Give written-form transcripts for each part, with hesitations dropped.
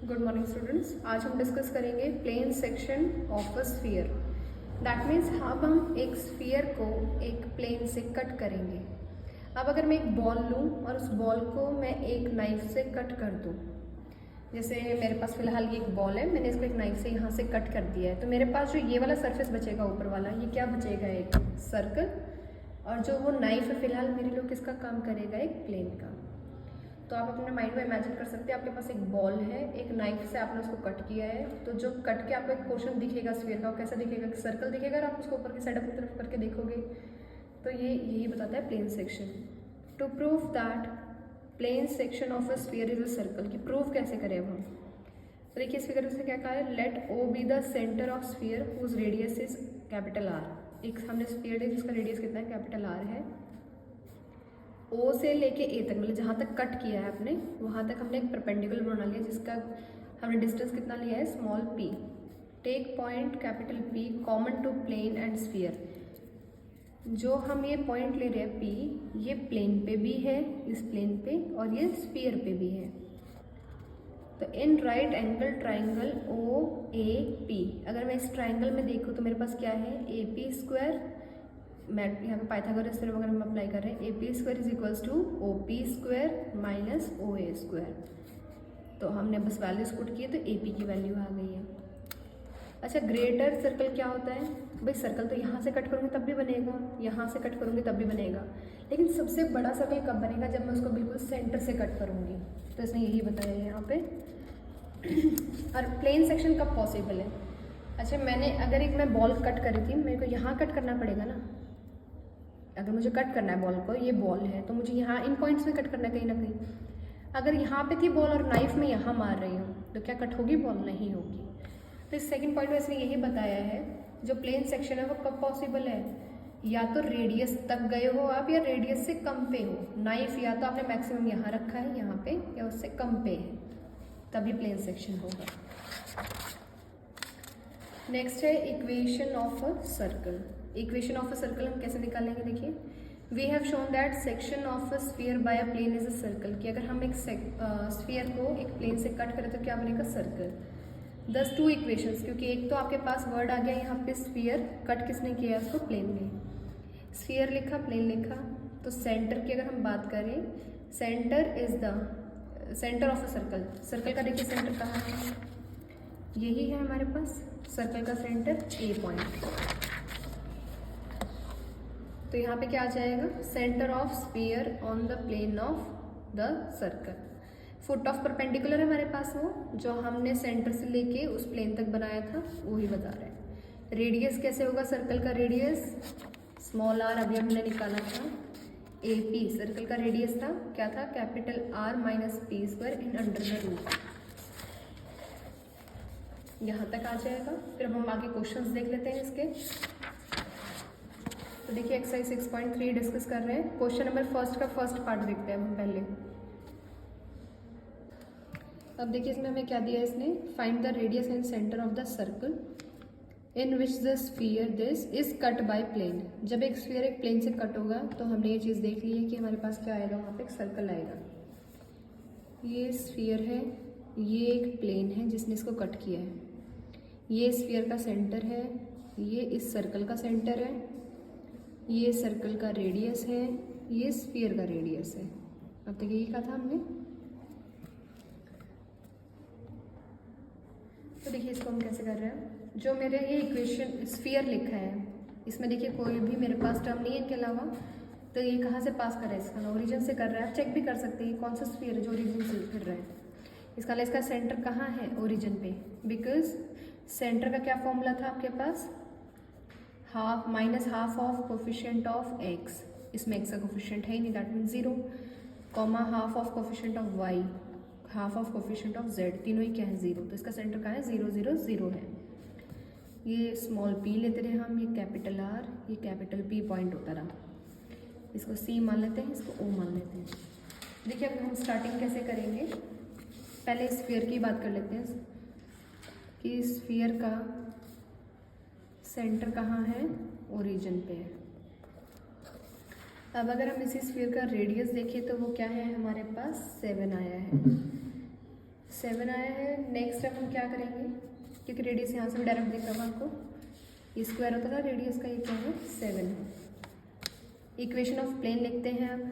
Good morning students. आज हम discuss करेंगे plane section of a sphere. That means अब हम एक स्फीयर को एक प्लेन से कट करेंगे। अब अगर मैं एक बॉल लूँ और उस बॉल को मैं एक नाइफ से कट कर दूँ, जैसे मेरे पास फिलहाल ये एक बॉल है, मैंने इसको एक नाइफ से यहाँ से कट कर दिया है, तो मेरे पास जो ये वाला सरफेस बचेगा ऊपर वाला, ये क्या बचेगा? एक सर्कल। और जो वो नाइफ है फिलहाल मेरे लिए किसका काम करेगा? एक प्लेन का। तो आप अपने माइंड में इमेजिन कर सकते हैं, आपके पास एक बॉल है, एक नाइफ से आपने उसको कट किया है, तो जो कट के आपको एक पोर्शन दिखेगा स्फीयर का, वो कैसा दिखेगा? सर्कल दिखेगा। और आप उसको ऊपर की साइड अपनी तरफ करके देखोगे तो ये यही बताता है plane section. To prove that plane section of a sphere is a circle, की प्रूव कैसे करें अब हम? तो देखिए इस फिगर में क्या कहा है, let O be the centre of sphere whose radius is capital R. एक हमने स्फीयर है जिसका रेडियस कितना है? कैपिटल आर है। ओ से लेके ए तक, मतलब जहाँ तक कट किया है आपने वहाँ तक हमने एक परपेंडिकुलर बना लिया जिसका हमने डिस्टेंस कितना लिया है? Small P. Take point capital P common to plane and sphere. जो हम ये पॉइंट ले रहे हैं पी, ये प्लेन पे भी है, इस प्लेन पे, और ये स्फीयर पे भी है। तो in right angle triangle O A P, अगर मैं इस ट्राइंगल में देखूँ तो मेरे पास क्या है? ए पी स्क्वायर, मैं यहाँ पे पाइथागोरस थ्योरम अगर हम अप्लाई कर रहे हैं, A P square is equals to O P square minus O A square. तो हमने बस वैल्यूज पुट किए तो ए पी की वैल्यू आ गई है। अच्छा, ग्रेटर सर्कल क्या होता है? भाई सर्कल तो यहाँ से कट करूँगी तब भी बनेगा, यहाँ से कट करूँगी तब भी बनेगा, लेकिन सबसे बड़ा सर्कल कब बनेगा? जब मैं उसको बिल्कुल सेंटर से कट करूँगी। तो इसने यही बताया है यहाँ पे। और प्लेन सेक्शन कब पॉसिबल है? अच्छा, मैंने अगर एक मैं बॉल कट करी थी, मेरे को यहाँ कट करना पड़ेगा ना। अगर मुझे कट करना है बॉल को, ये बॉल है तो मुझे यहाँ इन पॉइंट्स में कट करना है कहीं ना कहीं। अगर यहाँ पे थी बॉल और नाइफ में यहाँ मार रही हूँ तो क्या कट होगी? बॉल नहीं होगी। तो इस सेकंड पॉइंट में इसने यही बताया है, जो प्लेन सेक्शन है वो कब पॉसिबल है? या तो रेडियस तक गए हो आप, या रेडियस से कम पे हो। नाइफ या तो आपने मैक्सिमम यहाँ रखा है यहाँ पे, या उससे कम पे है, तभी प्लेन सेक्शन होगा। नेक्स्ट है equation of a circle. Equation of a circle हम कैसे निकालेंगे? देखिए, we have shown that section of a sphere by a plane is a circle, कि अगर हम एक स्फीयर को एक प्लेन से कट करें तो क्या बनेगा? सर्कल। दस टू इक्वेशंस, क्योंकि एक तो आपके पास वर्ड आ गया यहाँ पे स्फीयर, कट किसने किया है उसको? प्लेन में। स्फीयर लिखा, प्लेन लिखा, तो सेंटर की अगर हम बात करें, centre is the centre of a circle. Circle का देखिए सेंटर कहाँ है? यही है हमारे पास सर्कल का सेंटर, ए पॉइंट। तो यहाँ पे क्या आ जाएगा? Centre of sphere on the plane of the circle. Foot of perpendicular है हमारे पास, वो जो हमने सेंटर से लेके उस प्लेन तक बनाया था वही बता रहे हैं। रेडियस कैसे होगा? सर्कल का रेडियस स्मॉल आर अभी हमने निकाला था। ए पी सर्कल का रेडियस था, क्या था? Capital R minus P square in under the root. यहाँ तक आ जाएगा। फिर अब हम आगे क्वेश्चंस देख लेते हैं इसके। तो देखिए एक्सरसाइज 6.3 डिस्कस कर रहे हैं। क्वेश्चन नंबर फर्स्ट का फर्स्ट पार्ट देखते हैं हम पहले। अब देखिए इसमें हमें क्या दिया है इसने, find the radius and centre of the circle in which the sphere this is cut by plane. जब एक स्फीयर एक प्लेन से कट होगा तो हमने ये चीज़ देख ली है कि हमारे पास क्या आएगा, वहाँ पे एक सर्कल आएगा। ये स्फीयर है, ये एक प्लेन है जिसने इसको कट किया है, ये स्फीयर का सेंटर है, ये इस सर्कल का सेंटर है, ये सर्कल का रेडियस है, ये स्फीयर का रेडियस है। अब तक यही कहा था हमने। तो देखिए इसको हम कैसे कर रहे हैं, जो मेरे ये इक्वेशन स्फीयर लिखा है इसमें देखिए कोई भी मेरे पास टर्म नहीं है इनके अलावा, तो ये कहाँ से पास कर रहा है? इसका ओरिजिन से कर रहा है। आप चेक भी कर सकते हैं कौन सा स्फीयर है जो ओरिजिन से कर रहा है। इसका सेंटर कहाँ है? ओरिजिन पे। बिकॉज सेंटर का क्या फॉर्मूला था आपके पास? Half minus half of coefficient of X, इसमें एक्स का कोफिशिएंट है ही नहीं, that mean 0, comma half of coefficient of Y, half of coefficient of Z, तीनों ही क्या है? 0। तो इसका सेंटर कहाँ है? 0 0 0 है। ये स्मॉल पी लेते रहे हम, ये कैपिटल आर, ये कैपिटल पी पॉइंट होता रहा। इसको सी मान लेते हैं, इसको ओ मान लेते हैं। देखिए अब हम स्टार्टिंग कैसे करेंगे, पहले स्फीयर की बात कर लेते हैं कि स्फीयर का सेंटर कहाँ है? ओरिजिन पे है। अब अगर हम इसी स्फीयर का रेडियस देखें तो वो क्या है हमारे पास? 7 आया है। 7 आया है। नेक्स्ट स्टेप हम क्या करेंगे, क्योंकि रेडियस यहाँ से भी डायरेक्ट दिख रहा है आपको, ये स्क्वायर होता था रेडियस का, ये क्या है 7। इक्वेशन ऑफ प्लेन लिखते हैं अब।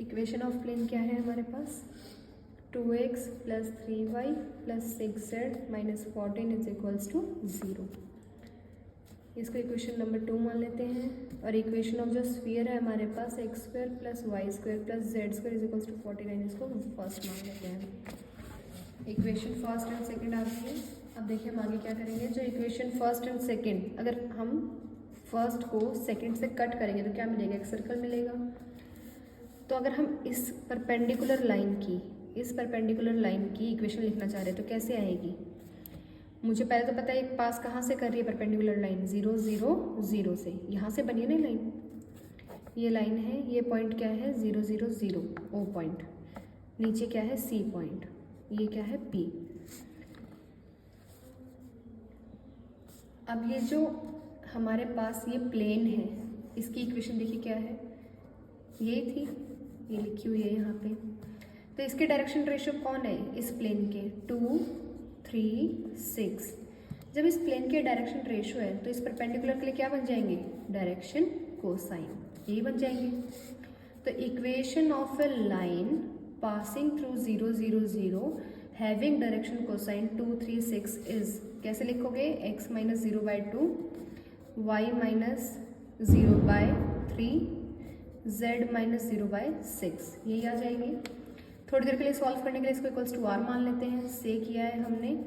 इक्वेशन ऑफ प्लेन क्या है हमारे पास, 2x + 3y + 6z - 14 = 0। इसको इक्वेशन नंबर 2 मान लेते हैं। और इक्वेशन ऑफ जो स्फीयर है हमारे पास, x² + y² + z² = 49, इसको फर्स्ट मान लेते हैं। इक्वेशन फर्स्ट एंड सेकंड आ गई है। अब देखिए हम आगे क्या करेंगे। जो इक्वेशन फर्स्ट एंड सेकंड, अगर हम फर्स्ट को सेकंड से कट करेंगे तो क्या मिलेगा, एक सर्कल मिलेगा। तो अगर हम इस परपेंडिकुलर लाइन की इक्वेशन लिखना चाह रहे हैं तो कैसे आएगी। मुझे पहले तो पता है एक पास कहाँ से कर रही है परपेंडिकुलर लाइन, 0 0 0 से, यहाँ से बनी है ना लाइन, ये लाइन है, ये पॉइंट क्या है 0 0 0 ओ पॉइंट, नीचे क्या है C पॉइंट, ये क्या है P। अब ये जो हमारे पास ये प्लेन है, इसकी इक्वेशन देखिए क्या है, ये थी, ये लिखी हुई है यहाँ पे। तो इसके डायरेक्शन रेशियो कौन है इस प्लेन के, 2 3 6। जब इस प्लेन के डायरेक्शन रेशियो है तो इस परपेंडिकुलर के लिए क्या बन जाएंगे, डायरेक्शन कोसाइन, यही बन जाएंगे। तो equation of A line passing through 0 0 0 having direction cosine 2 3 6 is, कैसे लिखोगे, x - 0/2 y - 0/3 z - 0/6, यही आ जाएंगे। थोड़ी देर के लिए सॉल्व करने के लिए इसको इक्वल्स टू आर मान लेते हैं। से किया है हमने,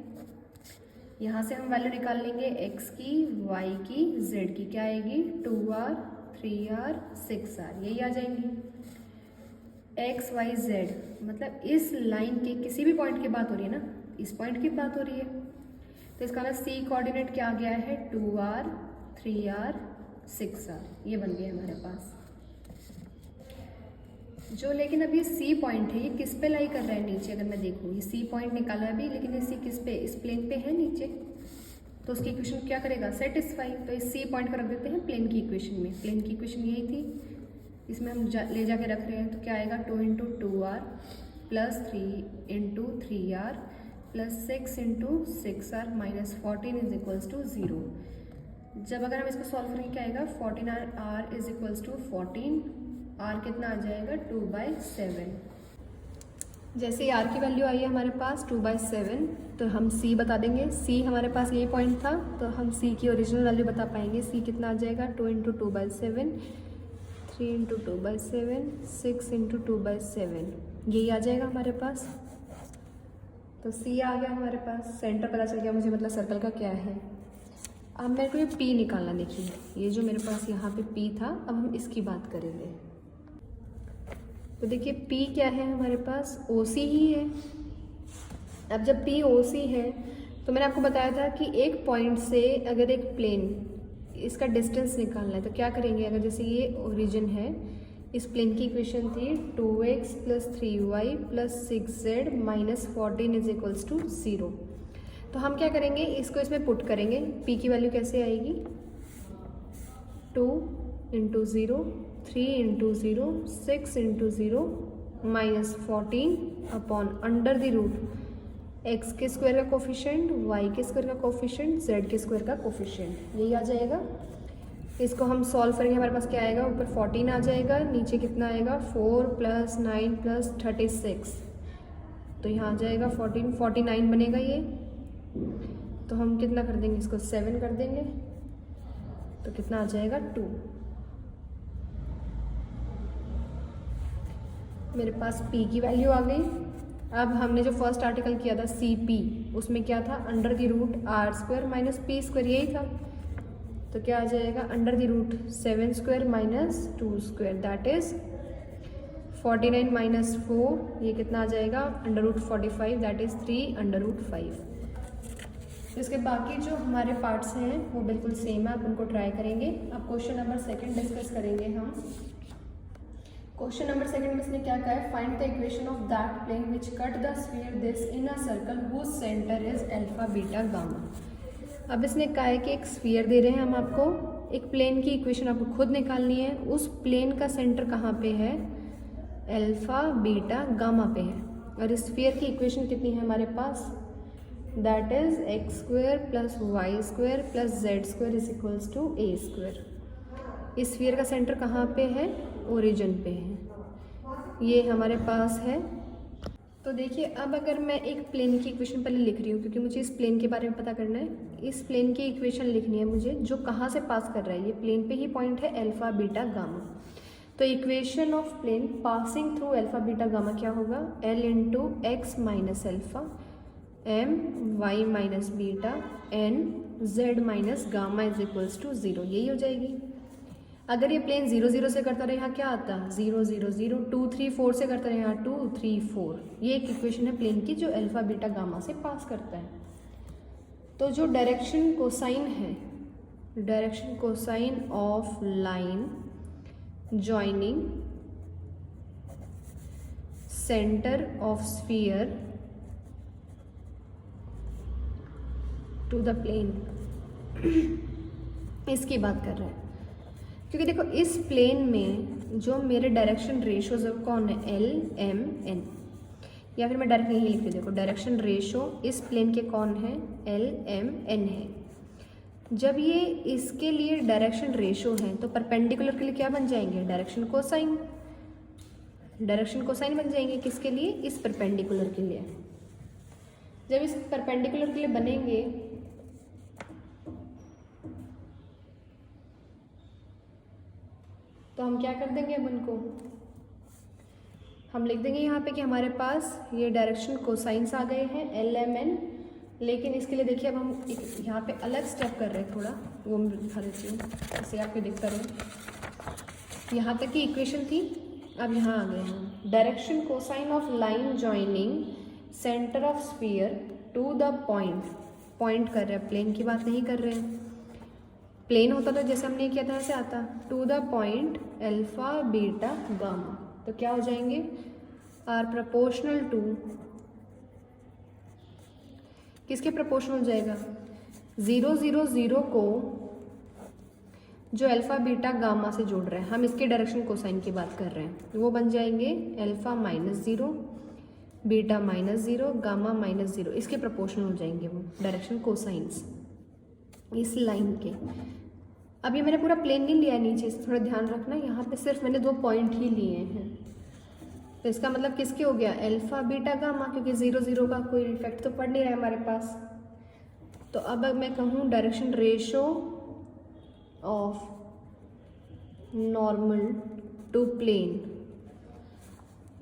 यहाँ से हम वैल्यू निकाल लेंगे x की, y की, z की, क्या आएगी 2r 3r 6r, यही आ जाएंगी। x y z मतलब इस लाइन के किसी भी पॉइंट की बात हो रही है ना, इस पॉइंट की बात हो रही है, तो इसका मतलब c कोऑर्डिनेट क्या आ गया है 2r 3r 6r, ये बन गया हमारे पास। जो लेकिन अब ये C पॉइंट है, ये किस पे लाई कर रहा है, नीचे। अगर मैं देखूँ ये C पॉइंट निकाला है अभी, लेकिन ये C किस पे, इस प्लेन पे है नीचे, तो उसकी इक्वेशन क्या करेगा, सेटिस्फाई। तो इस C पॉइंट को रख देते हैं प्लेन की इक्वेशन में। प्लेन की इक्वेशन यही थी, इसमें हम ले जाके रख रहे हैं, तो क्या आएगा 2 × 2r + 3 × 3r + 6 × 6r - 14 = 0। जब अगर हम इसको सॉल्व करेंगे क्या आएगा, 14r = 14, r कितना आ जाएगा 2/7। जैसे ही r की वैल्यू आई है हमारे पास 2/7, तो हम c बता देंगे। c हमारे पास यही पॉइंट था, तो हम c की ओरिजिनल वैल्यू बता पाएंगे। c कितना आ जाएगा 2 × 2/7, 3 × 2/7, 6 × 2/7, यही आ जाएगा हमारे पास। तो c आ गया हमारे पास, सेंटर पता चल गया मुझे, मतलब सर्कल का क्या है। अब मेरे को ये p निकालना, देखिए ये जो मेरे पास यहाँ पे p था, अब हम इसकी बात करेंगे। तो देखिए P क्या है हमारे पास, OC ही है। अब जब P OC है तो मैंने आपको बताया था कि एक पॉइंट से अगर एक प्लेन, इसका डिस्टेंस निकालना है तो क्या करेंगे। अगर जैसे ये ओरिजिन है, इस प्लेन की इक्वेशन थी 2x + 3y + 6z - 14 = 0। तो हम क्या करेंगे, इसको इसमें पुट करेंगे। P की वैल्यू कैसे आएगी, 2 × 0, 3 × 0, 6 × 0 - 14 अपॉन √, x के स्क्वायर का कोफिशिएंट, y के स्क्वायर का कोफिशिएंट, z के स्क्वायर का कोफिशिएंट, यही आ जाएगा। इसको हम सॉल्व करेंगे, हमारे पास क्या आएगा, ऊपर 14 आ जाएगा, नीचे कितना आएगा 4 + 9 + 36, तो यहाँ आ जाएगा 14 49 बनेगा ये। तो हम कितना कर देंगे, इसको 7 कर देंगे, तो कितना आ जाएगा 2। मेरे पास P की वैल्यू आ गई। अब हमने जो फर्स्ट आर्टिकल किया था CP, उसमें क्या था √r² - p², यही था। तो क्या आ जाएगा √7² - 2², दैट इज 49 - 4, ये कितना आ जाएगा √45, दैट इज 3√5। इसके बाकी जो हमारे पार्ट्स हैं वो बिल्कुल सेम है, आप उनको ट्राई करेंगे। अब क्वेश्चन नंबर 2 डिस्कस करेंगे हम। क्वेश्चन नंबर 2 में इसने क्या कहा है, find the equation of that plane which cut the sphere this in a circle whose centre is alpha beta gamma. अब इसने कहा है कि एक स्फीयर दे रहे हैं हम आपको, एक प्लेन की इक्वेशन आपको खुद निकालनी है। उस प्लेन का सेंटर कहाँ पे है, अल्फा बीटा गामा पे है। और स्फीयर की इक्वेशन कितनी है हमारे पास, that is X square plus Y square plus Z square is equals to A square. इस स्फीयर का सेंटर कहाँ पे है, ओरिजिन पे है, ये हमारे पास है। तो देखिए अब अगर मैं एक प्लेन की इक्वेशन पहले लिख रही हूँ, क्योंकि मुझे इस प्लेन के बारे में पता करना है। इस प्लेन की इक्वेशन लिखनी है मुझे, जो कहाँ से पास कर रहा है, ये प्लेन पे ही पॉइंट है अल्फा बीटा गामा। तो equation of plane passing through alpha beta gamma क्या होगा, L into X minus alpha M Y minus beta N Z minus gamma is equals to 0, यही हो जाएगी। अगर ये प्लेन 0 0 से करता रहे, यहाँ क्या आता, 0 0 0, 2 3 4 से करता रहे, यहाँ 2 3 4। ये एक इक्वेशन है प्लेन की जो अल्फा बीटा गामा से पास करता है। तो जो डायरेक्शन कोसाइन है, direction cosine of line joining centre of sphere to the plane, इसकी बात कर रहे हैं। क्योंकि देखो इस प्लेन में जो मेरे डायरेक्शन रेशोज है कौन है, एल एम एन, या फिर मैं डायरेक्ट यही लिख रही, देखो डायरेक्शन रेशो इस प्लेन के कौन है, एल एम एन है। जब ये इसके लिए डायरेक्शन रेशो है तो परपेंडिकुलर के लिए क्या बन जाएंगे, डायरेक्शन कोसाइन, डायरेक्शन कोसाइन बन जाएंगे किसके लिए, इस परपेंडिकुलर के लिए। जब इस परपेंडिकुलर के लिए बनेंगे तो हम क्या कर देंगे, अब उनको हम लिख देंगे यहाँ पे कि हमारे पास ये डायरेक्शन कोसाइंस आ गए हैं एल एम एन। लेकिन इसके लिए देखिए अब हम यहाँ पे अलग स्टेप कर रहे हैं, थोड़ा वो मैं दिखा देती हूँ इससे आपको दिखता रहे। यहाँ तक की इक्वेशन थी, अब यहाँ आ गए हैं, direction cosine of line joining centre of sphere to the point, point कर रहे हैं, प्लेन की बात नहीं कर रहे हैं। प्लेन होता तो जैसे हमने किया था ऐसे आता, to the point alpha beta gamma, तो क्या हो जाएंगे, आर प्रोपोर्शनल टू, किसके प्रोपोर्शनल हो जाएगा, 0 0 0 को जो अल्फा बीटा गामा से जोड़ रहे हैं, हम इसके डायरेक्शन कोसाइन की बात कर रहे हैं, वो बन जाएंगे alpha minus 0 beta minus 0 gamma minus 0, इसके प्रोपोर्शनल हो जाएंगे वो डायरेक्शन कोसाइंस इस लाइन के। अब ये मैंने पूरा प्लेन नहीं लिया है नीचे से, थोड़ा ध्यान रखना, यहाँ पे सिर्फ मैंने 2 पॉइंट ही लिए हैं। तो इसका मतलब किसके हो गया, अल्फा बीटा गामा, क्योंकि 0 0 का कोई इफेक्ट तो पड़ नहीं रहा है हमारे पास। तो अब मैं कहूँ direction ratio of normal to plane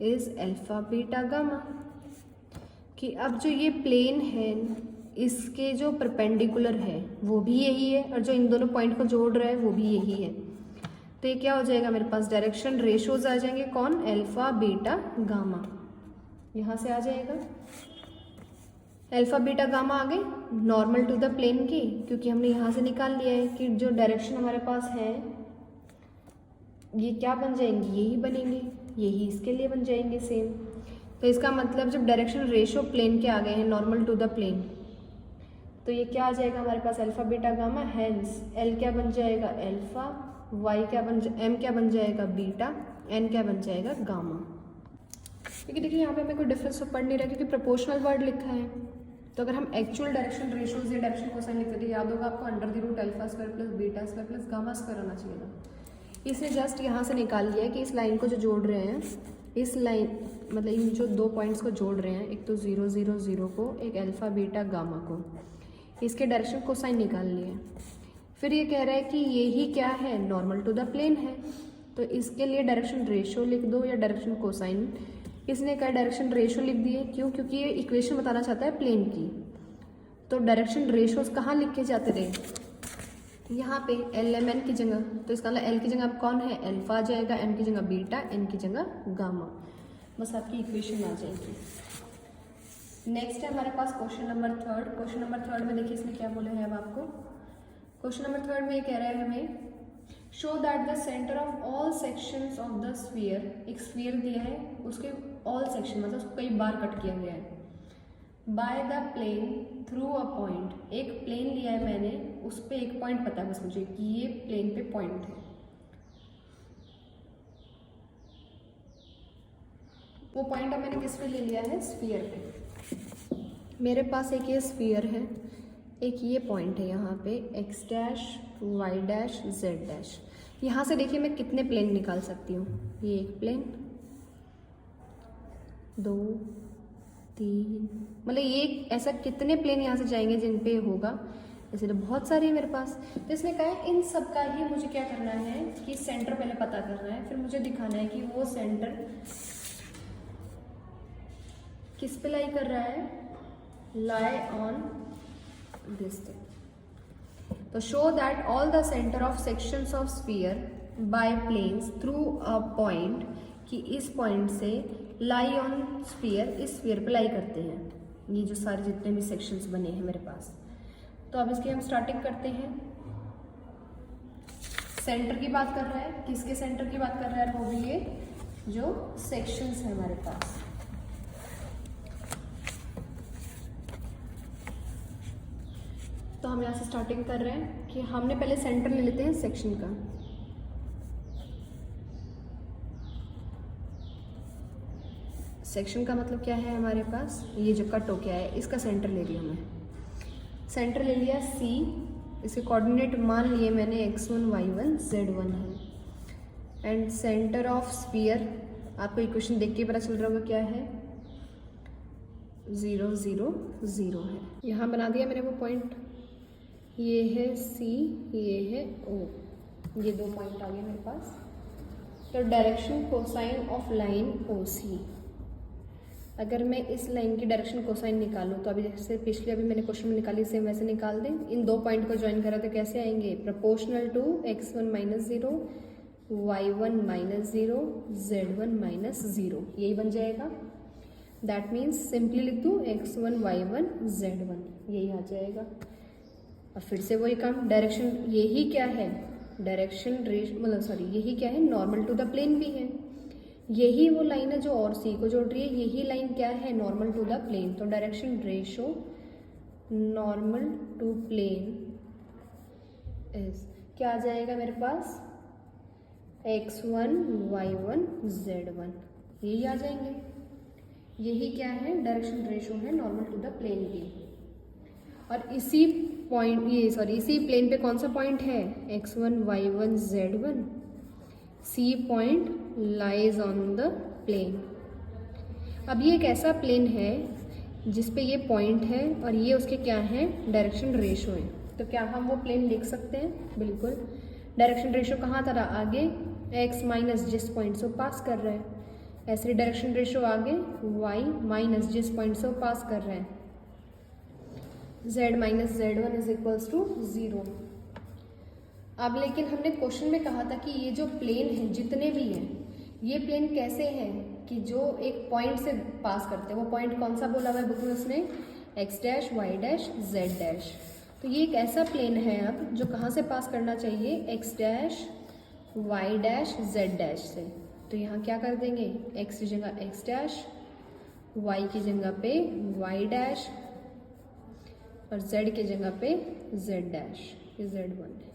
is alpha beta gamma, कि अब जो ये प्लेन है इसके जो परपेंडिकुलर है वो भी यही है, और जो इन दोनों पॉइंट को जोड़ रहा है वो भी यही है। तो ये क्या हो जाएगा, मेरे पास डायरेक्शन रेशोज आ जाएंगे, कौन, अल्फा बीटा गामा, यहाँ से आ जाएगा अल्फा बीटा गामा आ गए नॉर्मल टू द प्लेन की, क्योंकि हमने यहाँ से निकाल लिया है कि जो डायरेक्शन हमारे पास है ये क्या बन जाएंगी, यही बनेंगे, यही इसके लिए बन जाएंगे सेम। तो इसका मतलब जब डायरेक्शन रेशो प्लेन के आ गए हैं नॉर्मल टू द प्लेन, तो ये क्या आ जाएगा हमारे पास, alpha beta gamma, hence L क्या बन जाएगा, अल्फा, वाई क्या बन एम क्या बन जाएगा, बीटा, एन क्या बन जाएगा, गामा। क्योंकि देखिए यहाँ पे हमें कोई डिफरेंस तो पढ़ नहीं रहा, क्योंकि प्रोपोर्शनल वर्ड लिखा है। तो अगर हम एक्चुअल डायरेक्शन रेशोज या डायरेक्शन कोसाइन लिखते थे, याद होगा आपको, under the root alpha square plus beta square plus gamma square आना चाहिए था। इसने जस्ट यहाँ से निकाल लिया है कि इस लाइन को जो जोड़ रहे हैं, इस लाइन मतलब इन जो 2 पॉइंट्स को जोड़ रहे हैं, एक तो 0 0 0 को, एक अल्फा बीटा गामा को, इसके डायरेक्शन कोसाइन निकाल लिए। फिर ये कह रहा है कि ये ही क्या है, नॉर्मल टू द प्लेन है, तो इसके लिए डायरेक्शन रेशो लिख दो या डायरेक्शन कोसाइन। इसने कहा डायरेक्शन रेशो लिख दिए, क्यों, क्योंकि ये इक्वेशन बताना चाहता है प्लेन की। तो डायरेक्शन रेशोज कहाँ लिखे जाते थे, यहाँ पे एल एम एन की जगह, तो इसका मतलब एल की जगह अब कौन है, अल्फा आ जाएगा, एम की जगह बीटा, एन की जगह गामा, बस आपकी इक्वेशन आ जाएगी। नेक्स्ट है हमारे पास क्वेश्चन नंबर 3। क्वेश्चन नंबर 3 में देखिए इसने क्या बोला है अब आपको। क्वेश्चन नंबर 3 में ये कह रहा है हमें, show that the centre of all sections of the sphere, एक स्फीयर दिया है, उसके ऑल सेक्शन मतलब उसको कई बार कट किया गया है, by the plane through a point, एक प्लेन लिया है मैंने, उस पर एक पॉइंट पता है बस मुझे कि ये प्लेन पे पॉइंट है। वो पॉइंट अब मैंने किस पे ले लिया है, स्फीयर पे। मेरे पास एक ये स्फीयर है, एक ये पॉइंट है यहाँ पे x dash y dash z dash. यहाँ से देखिए मैं कितने प्लेन निकाल सकती हूँ, ये एक प्लेन, 2 3, मतलब ये ऐसा कितने प्लेन यहाँ से जाएंगे जिन पे होगा, ऐसे तो बहुत सारी है मेरे पास। तो इसने कहा है इन सब का ही मुझे क्या करना है कि सेंटर पहले पता करना है, फिर मुझे दिखाना है कि वो सेंटर किस पे लाई कर रहा है, लाई ऑन दिस थिंग। तो show that all the centre of sections of sphere by planes through a point, कि इस पॉइंट से लाई ऑन स्फीयर, इस स्फीयर पे लाई करते हैं ये जो सारे जितने भी सेक्शंस बने हैं मेरे पास। तो अब इसकी हम स्टार्टिंग करते हैं। सेंटर की बात कर रहा है, किसके सेंटर की बात कर रहा है, वो भी ये जो सेक्शंस है हमारे पास। तो हम यहाँ से स्टार्टिंग कर रहे हैं कि हमने पहले सेंटर ले लेते हैं सेक्शन का। सेक्शन का मतलब क्या है हमारे पास, ये जो कट हो गया है इसका सेंटर ले लिया मैं। सेंटर ले लिया C, इसके कोऑर्डिनेट मान लिए मैंने x1 y1 z1 है। एंड सेंटर ऑफ स्फीयर आपको इक्वेशन देख के पता चल रहा होगा क्या है, 0 0 0 है। यहाँ बना दिया मैंने वो पॉइंट, ये है C, ये है O, ये 2 पॉइंट आ गए मेरे पास। तो direction cosine of line OC, अगर मैं इस लाइन की डायरेक्शन कोसाइन निकालूं तो अभी जैसे पिछले अभी मैंने क्वेश्चन में निकाली सेम वैसे निकाल दें। इन 2 पॉइंट को ज्वाइन करा तो कैसे आएंगे, proportional to x1 minus 0 y1 minus 0 z1 minus 0, यही बन जाएगा। दैट मीन्स सिंपली लिख दूँ x1 y1 z1, यही आ जाएगा। और फिर से वही काम, डायरेक्शन यही क्या है, डायरेक्शन मतलब सॉरी यही क्या है, नॉर्मल टू द प्लेन भी है। यही वो लाइन है जो और सी को जोड़ रही है, यही लाइन क्या है, नॉर्मल टू द प्लेन। तो direction ratio normal to plane is क्या आ जाएगा मेरे पास, x1 y1 z1, यही आ जाएंगे। यही क्या है, डायरेक्शन रेशो है नॉर्मल टू द प्लेन की। और इसी पॉइंट इसी प्लेन पे कौन सा पॉइंट है, x1 y1 z1, C point lies on the plane. अब ये एक ऐसा प्लेन है जिस पे ये पॉइंट है और ये उसके क्या है, डायरेक्शन रेशो है। तो क्या हम वो प्लेन लिख सकते हैं, बिल्कुल। डायरेक्शन रेशो कहाँ तरह, आगे x माइनस जिस पॉइंट से पास कर रहा है, ऐसे डायरेक्शन रेशो आगे y माइनस जिस पॉइंट से पास कर रहा है, z minus z1 is equals to 0। अब लेकिन हमने क्वेश्चन में कहा था कि ये जो प्लेन है जितने भी हैं, ये प्लेन कैसे हैं कि जो एक पॉइंट से पास करते हैं। वो पॉइंट कौन सा बोला हुआ है बुक में उसने, x dash y dash z dash. तो ये एक ऐसा प्लेन है अब जो कहाँ से पास करना चाहिए, x dash y dash z dash से। तो यहाँ क्या कर देंगे, x की जगह x डैश, y की जगह पे y डैश और z की जगह पे z डैश, ये z1 है,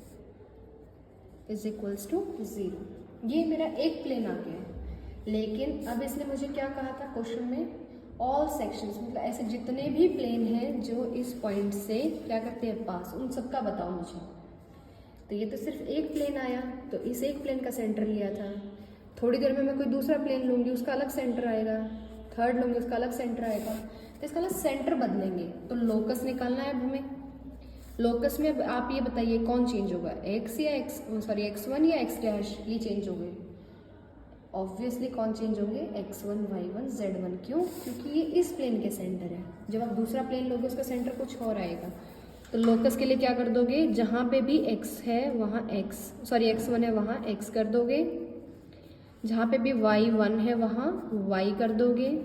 इज इक्वल्स टू 0। ये मेरा एक प्लेन आ गया है। लेकिन अब इसने मुझे क्या कहा था क्वेश्चन में, ऑल सेक्शंस, मतलब ऐसे जितने भी प्लेन हैं जो इस पॉइंट से क्या करते हैं पास, उन सबका बताओ मुझे। तो ये तो सिर्फ एक प्लेन आया, तो इस एक प्लेन का सेंटर लिया था। थोड़ी देर में मैं कोई दूसरा प्लेन लूँगी, उसका अलग सेंटर आएगा, थर्ड लूँगी, उसका अलग सेंटर आएगा। तो इसका अलग सेंटर बदलेंगे। तो लोकस निकालना है अब हमें। लोकस में अब आप ये बताइए कौन चेंज होगा, x या x1 या x डैश, ये चेंज हो गए। ऑब्वियसली कौन चेंज होंगे, x1 y1 z1। क्यों, क्योंकि ये इस प्लेन के सेंटर है। जब आप दूसरा प्लेन लोगे उसका सेंटर कुछ और आएगा। तो लोकस के लिए क्या कर दोगे, जहाँ पे भी x है वहाँ x1 है वहाँ x कर दोगे, जहाँ पे भी y1 है वहाँ y कर दोगे,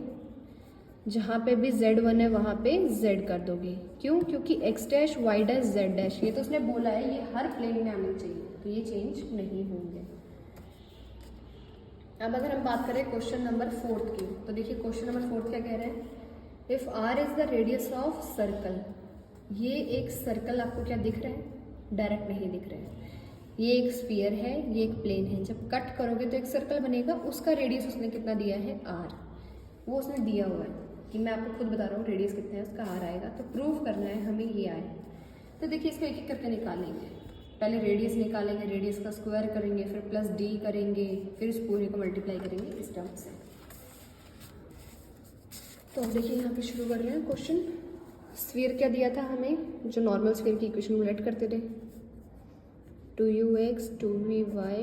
जहाँ पे भी z1 है वहाँ पे z कर दोगे। क्यों, क्योंकि x dash y dash z dash, ये तो उसने बोला है ये हर प्लेन में आने चाहिए, तो ये चेंज नहीं होंगे। अब अगर हम बात करें क्वेश्चन नंबर 4 की, तो देखिए क्वेश्चन नंबर 4 क्या कह रहे हैं, if r is the radius of circle. ये एक सर्कल आपको क्या दिख रहा है, डायरेक्ट नहीं दिख रहा है। ये एक स्फीयर है, ये एक प्लेन है। जब कट करोगे तो एक सर्कल बनेगा, उसका रेडियस उसने कितना दिया है r। वो उसने दिया हुआ है कि मैं आपको खुद बता रहा हूँ रेडियस कितना है उसका आर आएगा, तो प्रूव करना है हमें ये आए। तो देखिए इसको एक एक करके निकालेंगे। पहले रेडियस निकालेंगे, रेडियस का स्क्वायर करेंगे, फिर प्लस डी करेंगे, फिर इस पूरे को मल्टीप्लाई करेंगे इस टर्म से। तो अब देखिए यहाँ पे शुरू कर रहे हैं क्वेश्चन। स्फीयर क्या दिया था हमें, जो नॉर्मल स्फीयर की इक्वेशन लेट करते थे, 2ux 2vy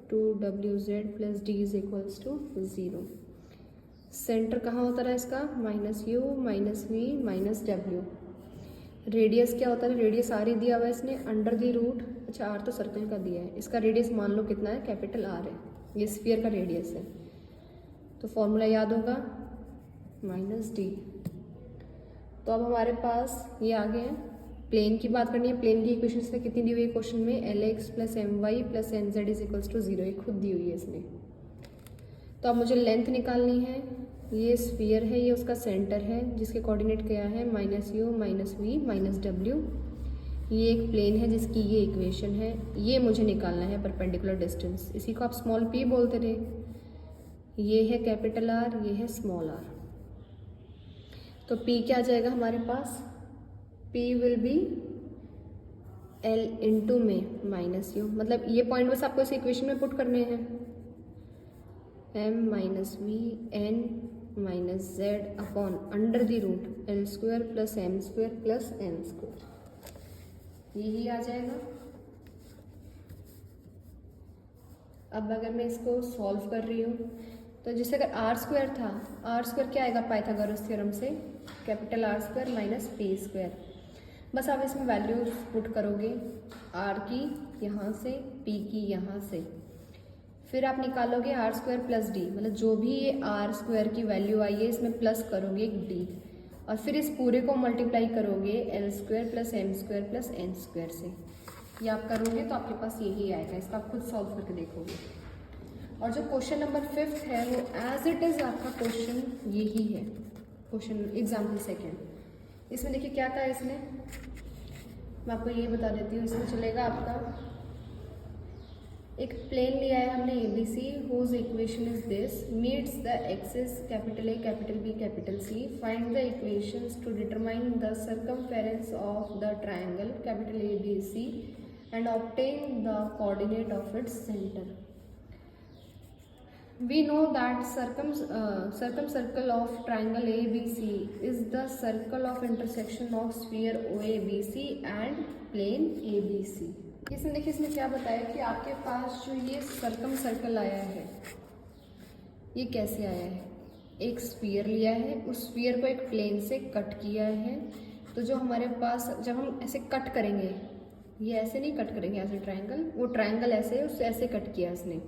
2wz plus D is equals to 0। Centre कहाँ होता रहा इसका, -u -v -w। रेडियस क्या होता है, रेडियस आर ही दिया हुआ है इसने, अंडर दी रूट, अच्छा आर तो सर्कल का दिया है, इसका रेडियस मान लो कितना है, कैपिटल आर है, ये स्फीयर का रेडियस है। तो फॉर्मूला याद होगा -d। तो अब हमारे पास ये आ गए हैं। प्लेन की बात करनी है, प्लेन की इक्वेशन से कितनी दी हुई है क्वेश्चन में, lx + my + nz is equals to 0, ये खुद दी हुई है इसने। तो अब मुझे लेंथ निकालनी है। ये स्फीयर है, ये उसका सेंटर है जिसके कोऑर्डिनेट क्या है, -u -v -w। ये एक प्लेन है जिसकी ये इक्वेशन है, ये मुझे निकालना है परपेंडिकुलर डिस्टेंस, इसी को आप स्मॉल p बोलते रहे। ये है कैपिटल R, ये है स्मॉल r। तो p क्या आ जाएगा हमारे पास, p will be l into में -u, मतलब ये पॉइंट बस आपको इस इक्वेशन में पुट करने हैं, m - v n - z upon under the root l² + m² + n², यही आ जाएगा। अब अगर मैं इसको सॉल्व कर रही हूँ तो जैसे अगर r² था, r² क्या आएगा पाइथागोरस थ्योरम से, कैपिटल R² - p²। बस आप इसमें वैल्यूज पुट करोगे, r की यहाँ से, p की यहाँ से, फिर आप निकालोगे r² + d, मतलब जो भी ये r² की वैल्यू आई है इसमें प्लस करोगे एक d, और फिर इस पूरे को मल्टीप्लाई करोगे l² + m² + n² से। ये आप करोगे तो आपके पास यही आएगा, इसका आप खुद सॉल्व करके देखोगे। और जो क्वेश्चन नंबर 5 है वो एज इट इज़ आपका क्वेश्चन यही है, क्वेश्चन एग्जाम्पल 2। इसमें देखिए क्या कहा है इसने, मैं आपको ये बता देती हूँ। इसमें चलेगा आपका एक प्लेन लिया है हमने ABC, whose equation is this, meets the axis A, B, C, find the equations to determine the circumference of the triangle ABC and obtain the coordinate of its center. We know that circumcircle of triangle ABC is the circle of intersection of sphere OABC and plane ABC. इसमें देखिए इसने क्या बताया कि आपके पास जो ये circle आया है, ये कैसे आया है, एक स्फीयर लिया है, उस स्फीयर को एक प्लेन से कट किया है। तो जो हमारे पास जब हम ऐसे कट करेंगे, ये ऐसे नहीं कट करेंगे ऐसे ट्रायंगल, वो ट्रायंगल ऐसे है, उससे ऐसे कट किया इसने,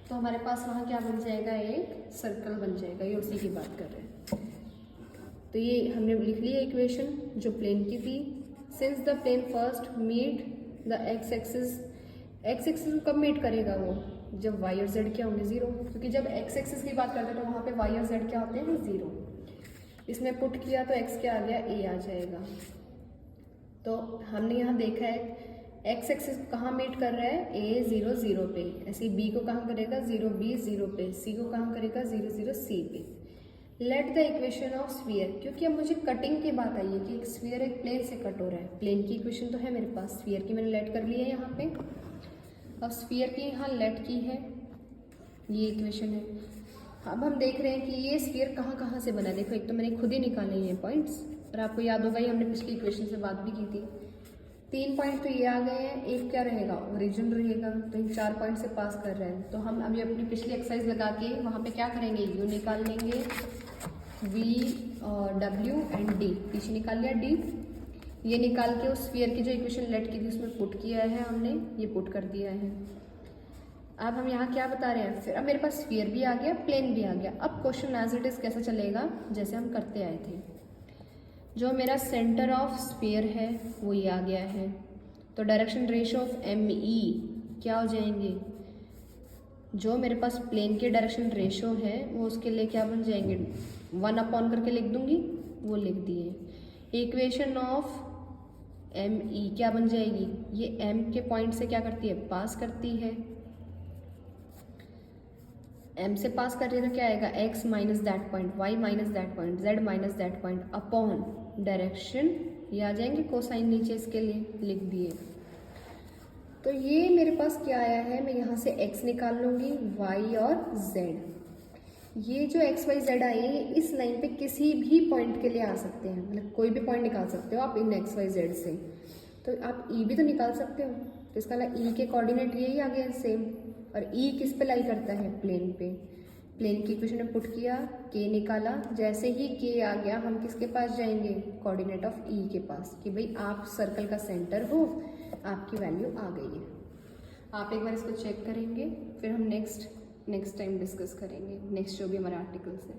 तो हमारे पास वहाँ क्या बन जाएगा, एक सर्कल बन जाएगा। ये उसी की बात कर रहे हैं। तो ये हमने लिख ली है इक्वेशन जो प्लेन की थी। Since the plane first meet the x axis कब मीट करेगा वो, जब y और z क्या होंगे 0, क्योंकि जब x एक्सिस की बात करते हैं तो वहाँ पे y और z क्या होते हैं 0। इसमें पुट किया तो x क्या आ गया, a आ जाएगा। तो हमने यहाँ देखा है x एक्सिस कहाँ मीट कर रहा है, a 0 0 पे, ऐसे b को कहाँ करेगा 0 b 0 पे, c को कहाँ करेगा 0 0 c पे। Let the equation of sphere, क्योंकि अब मुझे कटिंग की बात आई है कि एक स्फीयर एक प्लेन से कट हो रहा है। प्लेन की इक्वेशन तो है मेरे पास, स्फीयर की मैंने लेट कर ली है यहाँ पे। अब स्फीयर की यहाँ लेट की है, ये इक्वेशन है। अब हम देख रहे हैं कि ये स्फीयर कहाँ कहाँ से बना है। देखो एक तो मैंने खुद ही निकाले ये पॉइंट्स, और आपको याद होगा ये हमने पिछली इक्वेशन से बात भी की थी। 3 पॉइंट तो ये आ गए हैं, एक क्या रहेगा ओरिजिन रहेगा, तो इन 4 पॉइंट से पास कर रहे हैं। तो हम अभी अपनी पिछली एक्सरसाइज लगा के वहाँ पे क्या करेंगे, यू निकाल लेंगे, V और W एंड D, पीछे निकाल लिया D। ये निकाल के उस स्फीयर की जो इक्वेशन लेट की थी उसमें पुट किया है हमने, ये पुट कर दिया है। अब हम यहाँ क्या बता रहे हैं, फिर अब मेरे पास स्फीयर भी आ गया, प्लेन भी आ गया। अब क्वेश्चन एज इट इज कैसा चलेगा, जैसे हम करते आए थे। जो मेरा सेंटर ऑफ स्फीयर है वो ये आ गया है, तो डायरेक्शन रेशियो ऑफ ME क्या हो जाएंगे, जो मेरे पास प्लेन के डायरेक्शन रेशियो है वो उसके लिए क्या बन जाएंगे, 1 अपॉन करके लिख दूंगी, वो लिख दिए। इक्वेशन ऑफ ME क्या बन जाएगी, ये M के पॉइंट से क्या करती है, पास करती है। m से पास कर रही है तो क्या आएगा, x minus that point, y minus that point, z minus that point upon direction, ये आ जाएंगे कोसाइन नीचे इसके लिए लिख दिए। तो ये मेरे पास क्या आया है, मैं यहाँ से x निकाल लूँगी, y और z। ये जो x y z आए हैं ये इस लाइन पे किसी भी पॉइंट के लिए आ सकते हैं, मतलब कोई भी पॉइंट निकाल सकते हो आप इन x y z से। तो आप e भी तो निकाल सकते हो, तो इसका मतलब e के कोऑर्डिनेट यही आ गया सेम। और e किस पे लाई करता है, प्लेन पे। प्लेन की इक्वेशन में पुट किया, k निकाला, जैसे ही k आ गया हम किसके पास जाएंगे, कोऑर्डिनेट ऑफ e के पास, कि भाई आप सर्कल का सेंटर हो, आपकी वैल्यू आ गई है। आप एक बार इसको चेक करेंगे, फिर हम नेक्स्ट टाइम डिस्कस करेंगे, नेक्स्ट जो भी हमारा आर्टिकल्स है।